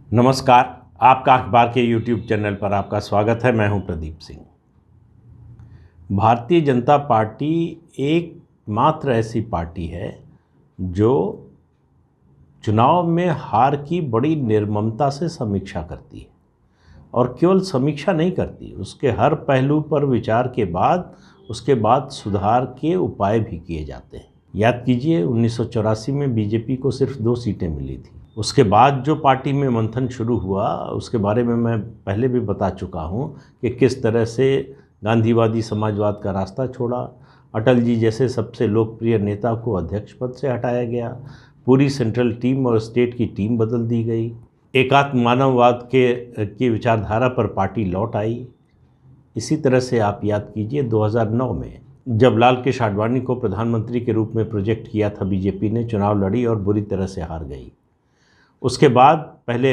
नमस्कार। आपका अखबार के YouTube चैनल पर आपका स्वागत है। मैं हूं प्रदीप सिंह। भारतीय जनता पार्टी एकमात्र ऐसी पार्टी है जो चुनाव में हार की बड़ी निर्ममता से समीक्षा करती है और केवल समीक्षा नहीं करती, उसके हर पहलू पर विचार के बाद उसके बाद सुधार के उपाय भी किए जाते हैं। याद कीजिए 1984 में बीजेपी को सिर्फ 2 सीटें मिली थी। उसके बाद जो पार्टी में मंथन शुरू हुआ उसके बारे में मैं पहले भी बता चुका हूं कि किस तरह से गांधीवादी समाजवाद का रास्ता छोड़ा, अटल जी जैसे सबसे लोकप्रिय नेता को अध्यक्ष पद से हटाया गया, पूरी सेंट्रल टीम और स्टेट की टीम बदल दी गई, एकात्म मानववाद की विचारधारा पर पार्टी लौट आई। इसी तरह से आप याद कीजिए 2009 में जब लाल कृष्ण आडवाणी को प्रधानमंत्री के रूप में प्रोजेक्ट किया था, बीजेपी ने चुनाव लड़ी और बुरी तरह से हार गई। उसके बाद पहले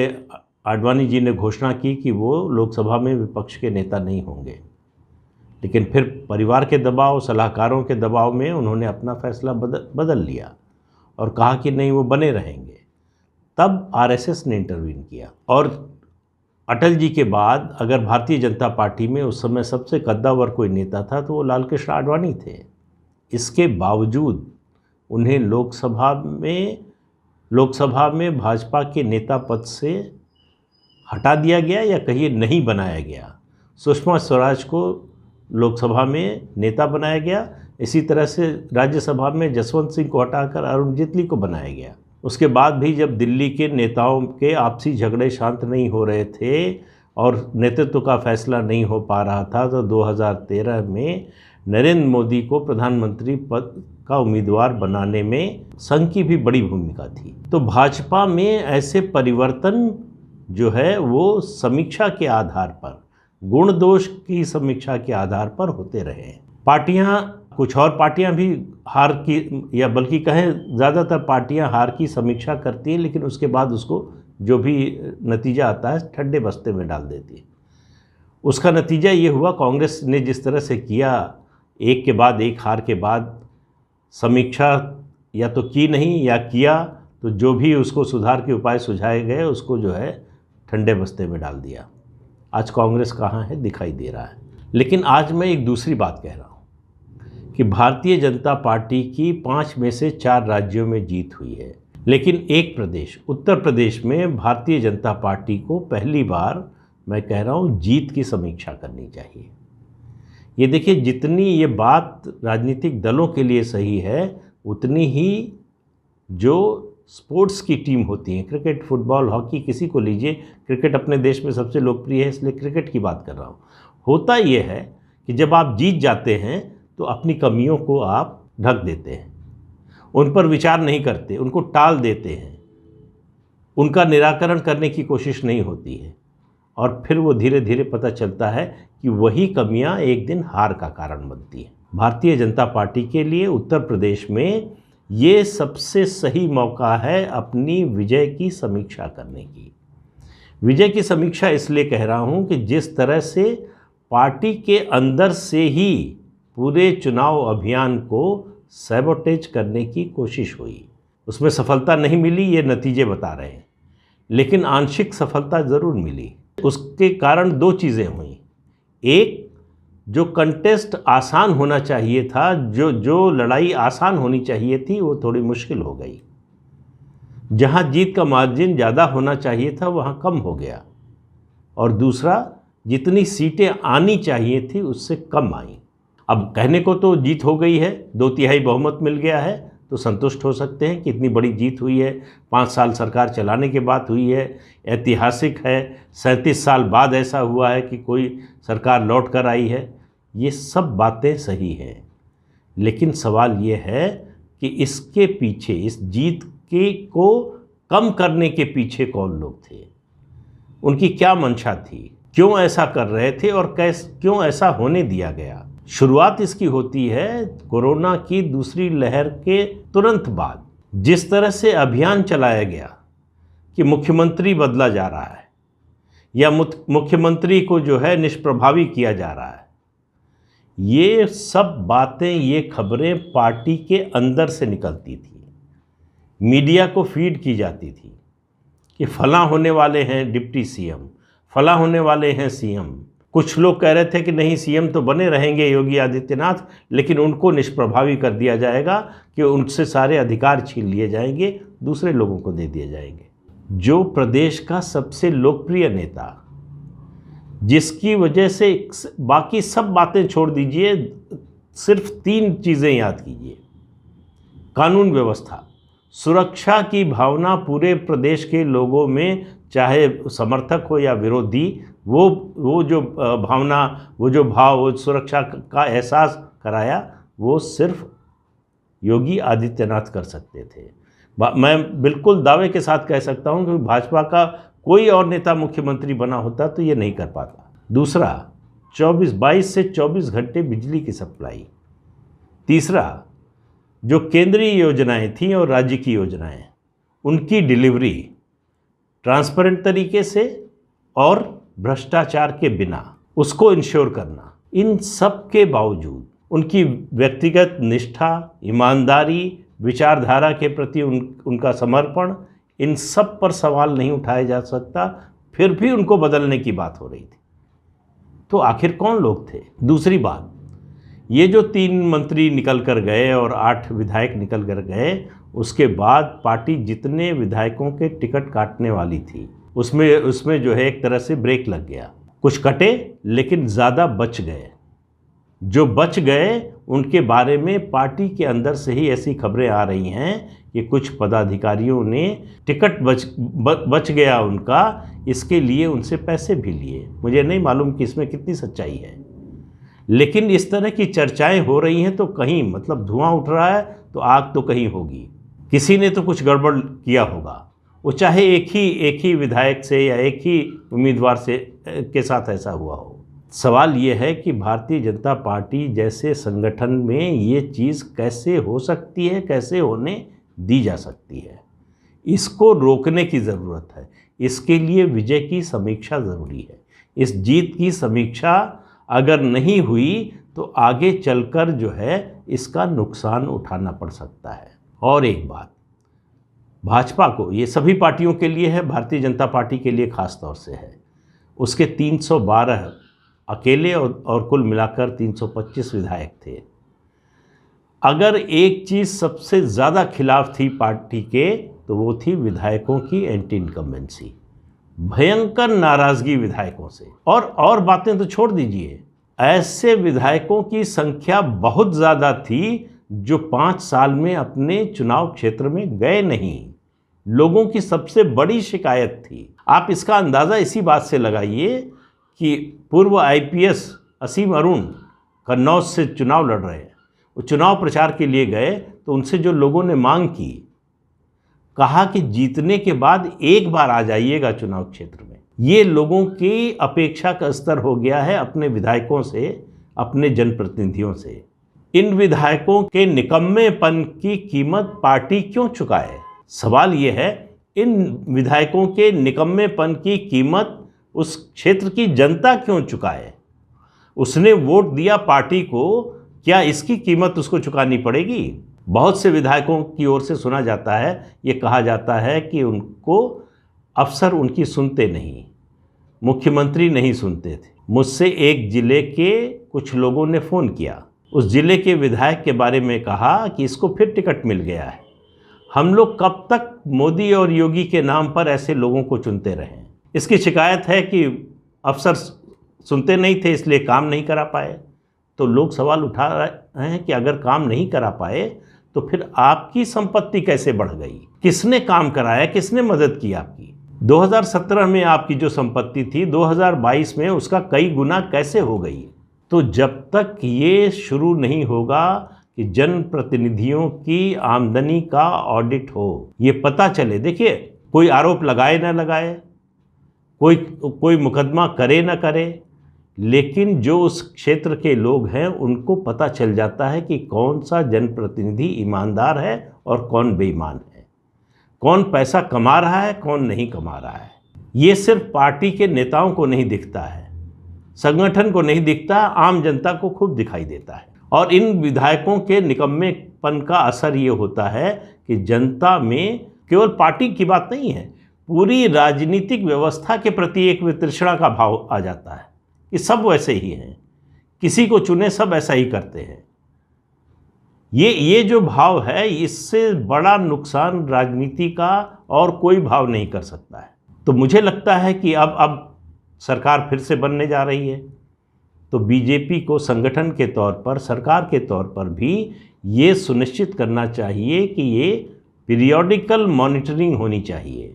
आडवाणी जी ने घोषणा की कि वो लोकसभा में विपक्ष के नेता नहीं होंगे, लेकिन फिर परिवार के दबाव, सलाहकारों के दबाव में उन्होंने अपना फैसला बदल लिया और कहा कि नहीं, वो बने रहेंगे। तब आरएसएस ने इंटरवीन किया और अटल जी के बाद अगर भारतीय जनता पार्टी में उस समय सबसे कद्दावर कोई नेता था तो वो लाल कृष्ण आडवाणी थे। इसके बावजूद उन्हें लोकसभा में भाजपा के नेता पद से हटा दिया गया या कहिए नहीं बनाया गया। सुषमा स्वराज को लोकसभा में नेता बनाया गया, इसी तरह से राज्यसभा में जसवंत सिंह को हटाकर अरुण जेटली को बनाया गया। उसके बाद भी जब दिल्ली के नेताओं के आपसी झगड़े शांत नहीं हो रहे थे और नेतृत्व का फैसला नहीं हो पा रहा था तो 2013 में नरेंद्र मोदी को प्रधानमंत्री पद का उम्मीदवार बनाने में संघ की भी बड़ी भूमिका थी। तो भाजपा में ऐसे परिवर्तन जो है वो समीक्षा के आधार पर, गुण दोष की समीक्षा के आधार पर होते रहे। कुछ और पार्टियां भी हार की, या बल्कि कहें ज़्यादातर पार्टियां हार की समीक्षा करती हैं, लेकिन उसके बाद उसको जो भी नतीजा आता है ठंडे बस्ते में डाल देती है। उसका नतीजा ये हुआ, कांग्रेस ने जिस तरह से किया, एक के बाद एक हार के बाद समीक्षा या तो की नहीं या किया तो जो भी उसको सुधार के उपाय सुझाए गए उसको जो है ठंडे बस्ते में डाल दिया। आज कांग्रेस कहाँ है दिखाई दे रहा है। लेकिन आज मैं एक दूसरी बात कह रहा हूँ कि भारतीय जनता पार्टी की 5 में से 4 राज्यों में जीत हुई है, लेकिन एक प्रदेश, उत्तर प्रदेश में भारतीय जनता पार्टी को पहली बार, मैं कह रहा हूँ, जीत की समीक्षा करनी चाहिए। ये देखिए, जितनी ये बात राजनीतिक दलों के लिए सही है उतनी ही जो स्पोर्ट्स की टीम होती है, क्रिकेट, फुटबॉल, हॉकी, किसी को लीजिए, क्रिकेट अपने देश में सबसे लोकप्रिय है इसलिए क्रिकेट की बात कर रहा हूँ। होता ये है कि जब आप जीत जाते हैं तो अपनी कमियों को आप ढक देते हैं, उन पर विचार नहीं करते, उनको टाल देते हैं, उनका निराकरण करने की कोशिश नहीं होती है और फिर वो धीरे धीरे पता चलता है कि वही कमियां एक दिन हार का कारण बनती हैं। भारतीय जनता पार्टी के लिए उत्तर प्रदेश में ये सबसे सही मौका है अपनी विजय की समीक्षा करने की। विजय की समीक्षा इसलिए कह रहा हूं कि जिस तरह से पार्टी के अंदर से ही पूरे चुनाव अभियान को सैबोटेज करने की कोशिश हुई, उसमें सफलता नहीं मिली, ये नतीजे बता रहे हैं, लेकिन आंशिक सफलता ज़रूर मिली। उसके कारण 2 चीज़ें हुई। एक, जो कंटेस्ट आसान होना चाहिए था, जो लड़ाई आसान होनी चाहिए थी, वो थोड़ी मुश्किल हो गई। जहां जीत का मार्जिन ज़्यादा होना चाहिए था वहां कम हो गया। और दूसरा, जितनी सीटें आनी चाहिए थी उससे कम आई। अब कहने को तो जीत हो गई है, 2/3 बहुमत मिल गया है, तो संतुष्ट हो सकते हैं कि इतनी बड़ी जीत हुई है, 5 साल सरकार चलाने के बाद हुई है, ऐतिहासिक है, 37 साल बाद ऐसा हुआ है कि कोई सरकार लौट कर आई है। ये सब बातें सही हैं, लेकिन सवाल ये है कि इसके पीछे, इस जीत को कम करने के पीछे कौन लोग थे, उनकी क्या मंशा थी, क्यों ऐसा कर रहे थे और क्यों ऐसा होने दिया गया। शुरुआत इसकी होती है कोरोना की दूसरी लहर के तुरंत बाद। जिस तरह से अभियान चलाया गया कि मुख्यमंत्री बदला जा रहा है या मुख्यमंत्री को जो है निष्प्रभावी किया जा रहा है, ये सब बातें, ये खबरें पार्टी के अंदर से निकलती थी, मीडिया को फीड की जाती थी कि फला होने वाले हैं डिप्टी सीएम, फला होने वाले हैं सीएम। कुछ लोग कह रहे थे कि नहीं, सीएम तो बने रहेंगे योगी आदित्यनाथ, लेकिन उनको निष्प्रभावी कर दिया जाएगा, कि उनसे सारे अधिकार छीन लिए जाएंगे, दूसरे लोगों को दे दिए जाएंगे। जो प्रदेश का सबसे लोकप्रिय नेता, जिसकी वजह से बाकी सब बातें छोड़ दीजिए, सिर्फ 3 चीज़ें याद कीजिए: कानून व्यवस्था, सुरक्षा की भावना पूरे प्रदेश के लोगों में, चाहे समर्थक हो या विरोधी, वो जो भावना, वो जो भाव, वो सुरक्षा का एहसास कराया, वो सिर्फ योगी आदित्यनाथ कर सकते थे। मैं बिल्कुल दावे के साथ कह सकता हूं कि भाजपा का कोई और नेता मुख्यमंत्री बना होता तो ये नहीं कर पाता। दूसरा, 22 से 24 घंटे बिजली की सप्लाई। तीसरा, जो केंद्रीय योजनाएं थीं और राज्य की योजनाएं, उनकी डिलीवरी ट्रांसपेरेंट तरीके से और भ्रष्टाचार के बिना, उसको इंश्योर करना। इन सब के बावजूद उनकी व्यक्तिगत निष्ठा, ईमानदारी, विचारधारा के प्रति उनका समर्पण, इन सब पर सवाल नहीं उठाया जा सकता, फिर भी उनको बदलने की बात हो रही थी। तो आखिर कौन लोग थे? दूसरी बात, ये जो 3 मंत्री निकल कर गए और 8 विधायक निकल कर गए, उसके बाद पार्टी जितने विधायकों के टिकट काटने वाली थी, उसमें जो है एक तरह से ब्रेक लग गया। कुछ कटे, लेकिन ज़्यादा बच गए। जो बच गए उनके बारे में पार्टी के अंदर से ही ऐसी खबरें आ रही हैं कि कुछ पदाधिकारियों ने टिकट बच गया उनका, इसके लिए उनसे पैसे भी लिए। मुझे नहीं मालूम कि इसमें कितनी सच्चाई है, लेकिन इस तरह की चर्चाएं हो रही हैं तो कहीं मतलब धुआं उठ रहा है तो आग तो कहीं होगी। किसी ने तो कुछ गड़बड़ किया होगा, वो चाहे एक ही विधायक से या एक ही उम्मीदवार से के साथ ऐसा हुआ हो। सवाल ये है कि भारतीय जनता पार्टी जैसे संगठन में ये चीज़ कैसे हो सकती है, कैसे होने दी जा सकती है? इसको रोकने की ज़रूरत है। इसके लिए विजय की समीक्षा ज़रूरी है। इस जीत की समीक्षा अगर नहीं हुई तो आगे चलकर जो है इसका नुकसान उठाना पड़ सकता है। और एक बात, भाजपा को, ये सभी पार्टियों के लिए है, भारतीय जनता पार्टी के लिए ख़ास तौर से है, उसके 312 अकेले और कुल मिलाकर 325 विधायक थे। अगर एक चीज़ सबसे ज़्यादा खिलाफ थी पार्टी के, तो वो थी विधायकों की एंटी इनकम्बेंसी, भयंकर नाराज़गी विधायकों से। और बातें तो छोड़ दीजिए, ऐसे विधायकों की संख्या बहुत ज़्यादा थी जो 5 साल में अपने चुनाव क्षेत्र में गए नहीं। लोगों की सबसे बड़ी शिकायत थी। आप इसका अंदाज़ा इसी बात से लगाइए कि पूर्व IPS असीम अरुण कन्नौज से चुनाव लड़ रहे हैं, वो चुनाव प्रचार के लिए गए तो उनसे जो लोगों ने मांग की, कहा कि जीतने के बाद एक बार आ जाइएगा चुनाव क्षेत्र में। ये लोगों की अपेक्षा का स्तर हो गया है अपने विधायकों से, अपने जनप्रतिनिधियों से। इन विधायकों के निकम्मेपन की कीमत पार्टी क्यों चुकाए? सवाल ये है, इन विधायकों के निकम्मेपन की कीमत उस क्षेत्र की जनता क्यों चुकाए? उसने वोट दिया पार्टी को, क्या इसकी कीमत उसको चुकानी पड़ेगी? बहुत से विधायकों की ओर से सुना जाता है, ये कहा जाता है कि उनको अफसर उनकी सुनते नहीं, मुख्यमंत्री नहीं सुनते थे। मुझसे एक ज़िले के कुछ लोगों ने फ़ोन किया, उस ज़िले के विधायक के बारे में कहा कि इसको फिर टिकट मिल गया है, हम लोग कब तक मोदी और योगी के नाम पर ऐसे लोगों को चुनते रहें? इसकी शिकायत है कि अफसर सुनते नहीं थे, इसलिए काम नहीं करा पाए। तो लोग सवाल उठा रहे हैं कि अगर काम नहीं करा पाए तो फिर आपकी संपत्ति कैसे बढ़ गई? किसने काम कराया, किसने मदद की आपकी? 2017 में आपकी जो संपत्ति थी, 2022 में उसका कई गुना कैसे हो गई? तो जब तक ये शुरू नहीं होगा कि जनप्रतिनिधियों की आमदनी का ऑडिट हो, ये पता चले, देखिए कोई आरोप लगाए ना लगाए, कोई मुकदमा करे ना करे, लेकिन जो उस क्षेत्र के लोग हैं उनको पता चल जाता है कि कौन सा जनप्रतिनिधि ईमानदार है और कौन बेईमान है, कौन पैसा कमा रहा है, कौन नहीं कमा रहा है। ये सिर्फ पार्टी के नेताओं को नहीं दिखता है, संगठन को नहीं दिखता, आम जनता को खूब दिखाई देता है। और इन विधायकों के निकम्मेपन का असर ये होता है कि जनता में केवल पार्टी की बात नहीं है, पूरी राजनीतिक व्यवस्था के प्रति एक वितृष्णा का भाव आ जाता है कि सब वैसे ही हैं, किसी को चुने सब ऐसा ही करते हैं। ये जो भाव है, इससे बड़ा नुकसान राजनीति का और कोई भाव नहीं कर सकता है। तो मुझे लगता है कि अब सरकार फिर से बनने जा रही है, तो बीजेपी को संगठन के तौर पर, सरकार के तौर पर भी ये सुनिश्चित करना चाहिए कि ये पीरियोडिकल मॉनिटरिंग होनी चाहिए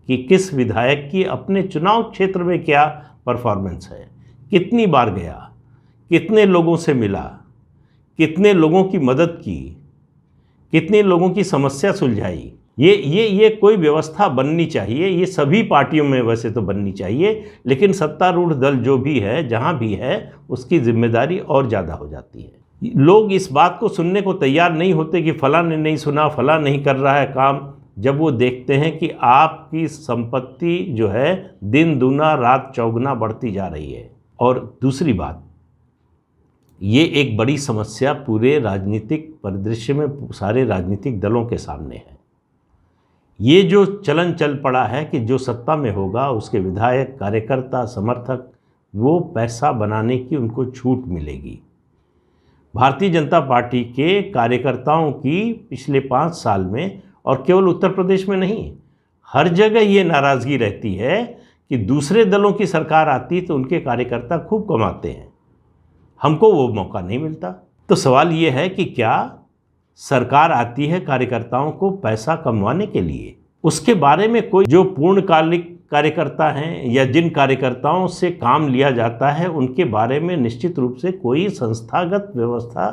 कि किस विधायक की अपने चुनाव क्षेत्र में क्या परफॉर्मेंस है, कितनी बार गया, कितने लोगों से मिला, कितने लोगों की मदद की, कितने लोगों की समस्या सुलझाई। ये कोई व्यवस्था बननी चाहिए। ये सभी पार्टियों में वैसे तो बननी चाहिए, लेकिन सत्तारूढ़ दल जो भी है, जहाँ भी है, उसकी जिम्मेदारी और ज़्यादा हो जाती है। लोग इस बात को सुनने को तैयार नहीं होते कि फलां ने नहीं सुना, फलां नहीं कर रहा है काम, जब वो देखते हैं कि आपकी संपत्ति जो है दिन दूना रात चौगुना बढ़ती जा रही है। और दूसरी बात, ये एक बड़ी समस्या पूरे राजनीतिक परिदृश्य में सारे राजनीतिक दलों के सामने है। ये जो चलन चल पड़ा है कि जो सत्ता में होगा उसके विधायक, कार्यकर्ता, समर्थक, वो पैसा बनाने की उनको छूट मिलेगी। भारतीय जनता पार्टी के कार्यकर्ताओं की पिछले 5 साल में, और केवल उत्तर प्रदेश में नहीं, हर जगह ये नाराज़गी रहती है कि दूसरे दलों की सरकार आती तो उनके कार्यकर्ता खूब कमाते हैं, हमको वो मौका नहीं मिलता। तो सवाल ये है कि क्या सरकार आती है कार्यकर्ताओं को पैसा कमवाने के लिए? उसके बारे में कोई जो पूर्णकालिक कार्यकर्ता हैं या जिन कार्यकर्ताओं से काम लिया जाता है, उनके बारे में निश्चित रूप से कोई संस्थागत व्यवस्था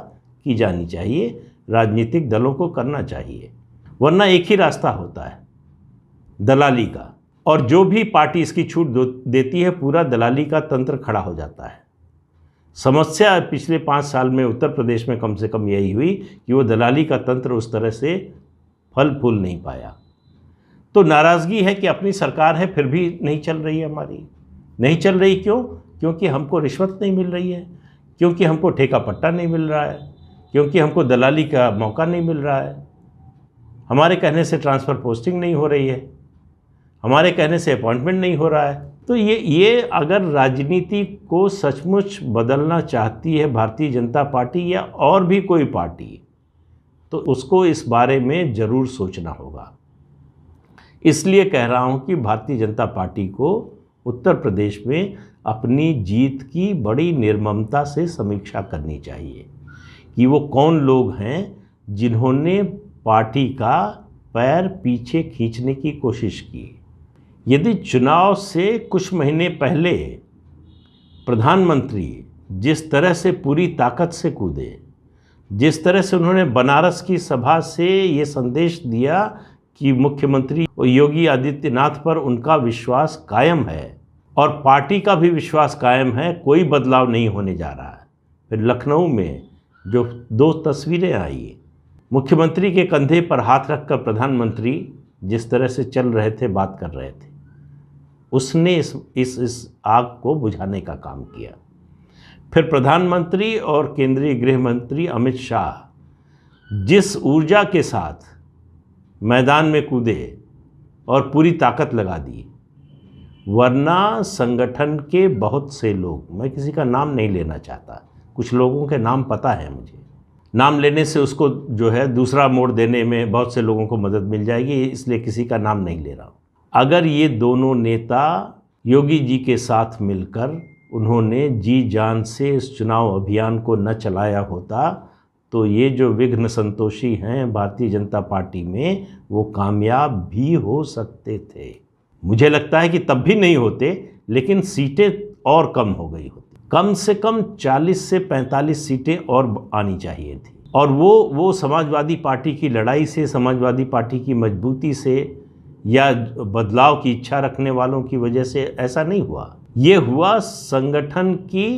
की जानी चाहिए, राजनीतिक दलों को करना चाहिए। वरना एक ही रास्ता होता है, दलाली का, और जो भी पार्टी इसकी छूट देती है, पूरा दलाली का तंत्र खड़ा हो जाता है। समस्या पिछले 5 साल में उत्तर प्रदेश में कम से कम यही हुई कि वो दलाली का तंत्र उस तरह से फल फूल नहीं पाया। तो नाराज़गी है कि अपनी सरकार है फिर भी नहीं चल रही है हमारी। नहीं चल रही क्यों? क्योंकि हमको रिश्वत नहीं मिल रही है, क्योंकि हमको ठेका पट्टा नहीं मिल रहा है, क्योंकि हमको दलाली का मौका नहीं मिल रहा है, हमारे कहने से ट्रांसफ़र पोस्टिंग नहीं हो रही है, हमारे कहने से अपॉइंटमेंट नहीं हो रहा है। तो ये अगर राजनीति को सचमुच बदलना चाहती है भारतीय जनता पार्टी या और भी कोई पार्टी, तो उसको इस बारे में ज़रूर सोचना होगा। इसलिए कह रहा हूँ कि भारतीय जनता पार्टी को उत्तर प्रदेश में अपनी जीत की बड़ी निर्ममता से समीक्षा करनी चाहिए कि वो कौन लोग हैं जिन्होंने पार्टी का पैर पीछे खींचने की कोशिश की। यदि चुनाव से कुछ महीने पहले प्रधानमंत्री जिस तरह से पूरी ताकत से कूदे, जिस तरह से उन्होंने बनारस की सभा से ये संदेश दिया कि मुख्यमंत्री योगी आदित्यनाथ पर उनका विश्वास कायम है और पार्टी का भी विश्वास कायम है, कोई बदलाव नहीं होने जा रहा है। फिर लखनऊ में जो 2 तस्वीरें आई, मुख्यमंत्री के कंधे पर हाथ रखकर प्रधानमंत्री जिस तरह से चल रहे थे, बात कर रहे थे, उसने इस आग को बुझाने का काम किया। फिर प्रधानमंत्री और केंद्रीय गृह मंत्री अमित शाह जिस ऊर्जा के साथ मैदान में कूदे और पूरी ताकत लगा दी, वरना संगठन के बहुत से लोग, मैं किसी का नाम नहीं लेना चाहता, कुछ लोगों के नाम पता है मुझे, नाम लेने से उसको जो है दूसरा मोड़ देने में बहुत से लोगों को मदद मिल जाएगी, इसलिए किसी का नाम नहीं ले रहा हूँ। अगर ये दोनों नेता योगी जी के साथ मिलकर उन्होंने जी जान से इस चुनाव अभियान को न चलाया होता, तो ये जो विघ्न संतोषी हैं भारतीय जनता पार्टी में, वो कामयाब भी हो सकते थे। मुझे लगता है कि तब भी नहीं होते, लेकिन सीटें और कम हो गई होती। कम से कम 40 से 45 सीटें और आनी चाहिए थी, और वो समाजवादी पार्टी की लड़ाई से, समाजवादी पार्टी की मजबूती से या बदलाव की इच्छा रखने वालों की वजह से ऐसा नहीं हुआ। ये हुआ संगठन की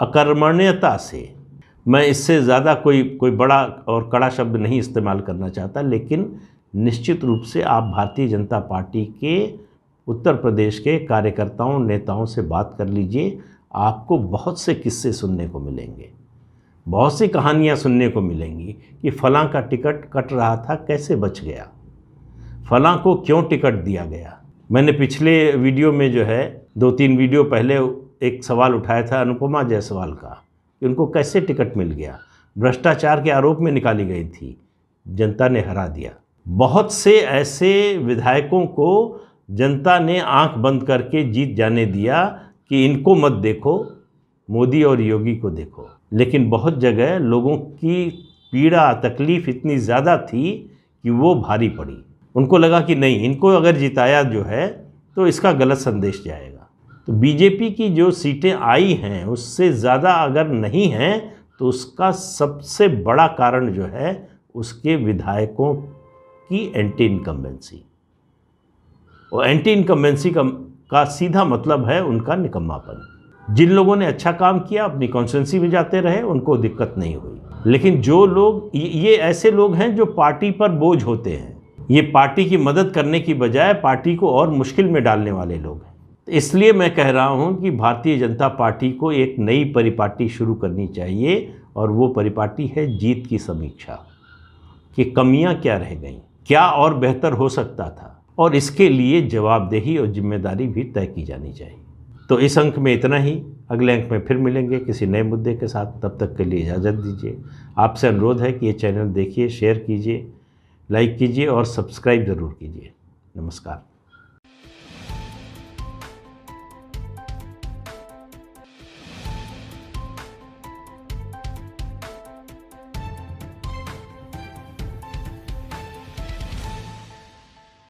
अकर्मण्यता से। मैं इससे ज़्यादा कोई बड़ा और कड़ा शब्द नहीं इस्तेमाल करना चाहता, लेकिन निश्चित रूप से आप भारतीय जनता पार्टी के उत्तर प्रदेश के कार्यकर्ताओं, नेताओं से बात कर लीजिए, आपको बहुत से किस्से सुनने को मिलेंगे, बहुत सी कहानियाँ सुनने को मिलेंगी कि फलां का टिकट कट रहा था, कैसे बच गया, फलां को क्यों टिकट दिया गया। मैंने पिछले वीडियो में जो है 2-3 वीडियो पहले एक सवाल उठाया था अनुपमा जायसवाल का कि उनको कैसे टिकट मिल गया। भ्रष्टाचार के आरोप में निकाली गई थी, जनता ने हरा दिया। बहुत से ऐसे विधायकों को जनता ने आंख बंद करके जीत जाने दिया कि इनको मत देखो, मोदी और योगी को देखो। लेकिन बहुत जगह लोगों की पीड़ा तकलीफ़ इतनी ज़्यादा थी कि वो भारी पड़ी। उनको लगा कि नहीं, इनको अगर जिताया जो है तो इसका गलत संदेश जाएगा। तो बीजेपी की जो सीटें आई हैं उससे ज़्यादा अगर नहीं हैं तो उसका सबसे बड़ा कारण जो है उसके विधायकों की एंटी इनकम्बेंसी। और एंटी इनकम्बेंसी का सीधा मतलब है उनका निकम्मापन। जिन लोगों ने अच्छा काम किया अपनी कॉन्स्टिट्यूंसी में जाते रहे, उनको दिक्कत नहीं हुई। लेकिन जो लोग, ये ऐसे लोग हैं जो पार्टी पर बोझ होते हैं, ये पार्टी की मदद करने की बजाय पार्टी को और मुश्किल में डालने वाले लोग हैं। इसलिए मैं कह रहा हूं कि भारतीय जनता पार्टी को एक नई परिपाटी शुरू करनी चाहिए, और वो परिपाटी है जीत की समीक्षा कि कमियां क्या रह गईं, क्या और बेहतर हो सकता था, और इसके लिए जवाबदेही और जिम्मेदारी भी तय की जानी चाहिए। तो इस अंक में इतना ही। अगले अंक में फिर मिलेंगे किसी नए मुद्दे के साथ। तब तक के लिए इजाज़त दीजिए। आपसे अनुरोध है कि ये चैनल देखिए, शेयर कीजिए, लाइक कीजिए और सब्सक्राइब ज़रूर कीजिए। नमस्कार।